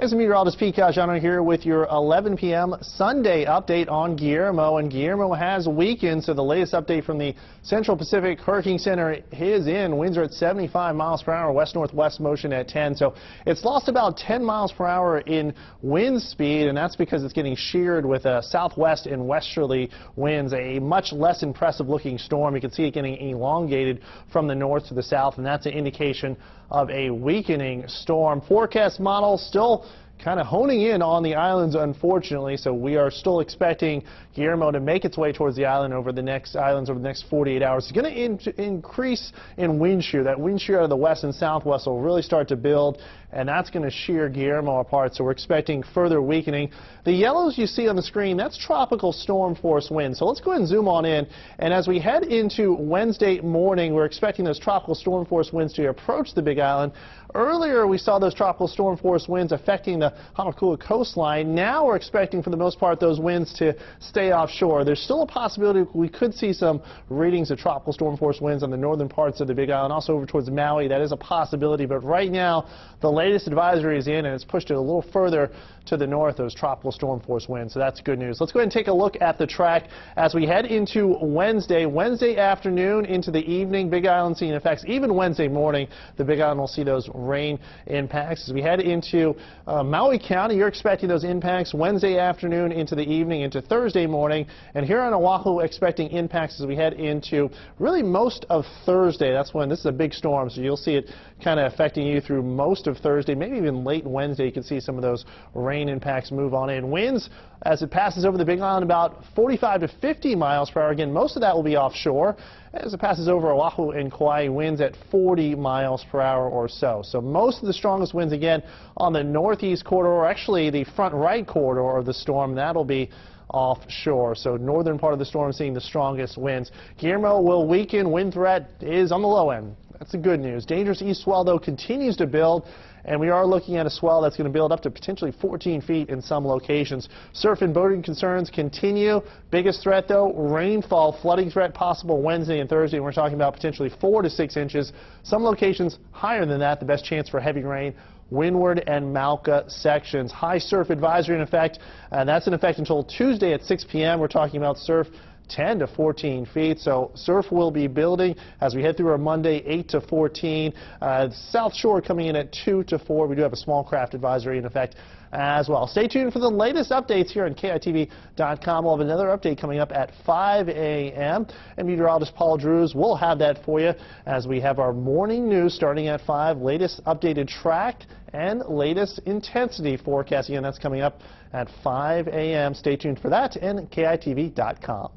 As meteorologist Pete Cajano here with your 11 p.m. Sunday update on Guillermo. And Guillermo has weakened, so the latest update from the Central Pacific Hurricane Center is in. Winds are at 75 miles per hour, west-northwest motion at 10. So it's lost about 10 miles per hour in wind speed, and that's because it's getting sheared with southwest and westerly winds. A much less impressive looking storm. You can see it getting elongated from the north to the south, and that's an indication of a weakening storm. Forecast model still kind of honing in on the islands, unfortunately, so we are still expecting Guillermo to make its way towards the islands over the next 48 hours. It's going to increase in wind shear. That wind shear out of the west and southwest will really start to build, and that's going to shear Guillermo apart, so we're expecting further weakening. The yellows you see on the screen, that's tropical storm force winds. So let's go ahead and zoom on in, and as we head into Wednesday morning, we're expecting those tropical storm force winds to approach the Big Island. Earlier we saw those tropical storm force winds affecting the Honolulu coastline. Now we're expecting, for the most part, those winds to stay offshore. There's still a possibility we could see some readings of tropical storm force winds on the northern parts of the Big Island, also over towards Maui. That is a possibility, but right now the latest advisory is in, and it's pushed it a little further to the north, those tropical storm force winds, so that's good news. Let's go ahead and take a look at the track as we head into Wednesday afternoon into the evening. Big Island seeing effects. Even Wednesday morning, the Big Island will see those rain impacts. As we head into Maui County, you're expecting those impacts Wednesday afternoon into the evening into Thursday morning, and here on Oahu expecting impacts as we head into really most of Thursday. That's when this is a big storm, so you'll see it kind of affecting you through most of Thursday, maybe even late Wednesday. You can see some of those rain impacts move on in. Winds as it passes over the Big Island about 45 to 50 miles per hour. Again, most of that will be offshore. As it passes over Oahu and Kauai, winds at 40 miles per hour or so. So most of the strongest winds again on the northeast corridor, or actually the front right corridor of the storm. That'll be offshore. So northern part of the storm seeing the strongest winds. Guillermo will weaken. Wind threat is on the low end. That's the good news. Dangerous east swell, though, continues to build, and we are looking at a swell that's going to build up to potentially 14 feet in some locations. Surf and boating concerns continue. Biggest threat, though, rainfall, flooding threat possible Wednesday and Thursday. We're talking about potentially 4 to 6 inches. Some locations higher than that. The best chance for heavy rain, Windward and Mauka sections. High surf advisory in effect, and that's in effect until Tuesday at 6 p.m. We're talking about surf 10 to 14 feet, so surf will be building as we head through our Monday 8 to 14. South Shore coming in at 2 to 4. We do have a small craft advisory in effect as well. Stay tuned for the latest updates here on KITV.com. We'll have another update coming up at 5 a.m. and meteorologist Paul Drews will have that for you as we have our morning news starting at 5. Latest updated track and latest intensity forecast. Again, that's coming up at 5 a.m. Stay tuned for that and KITV.com.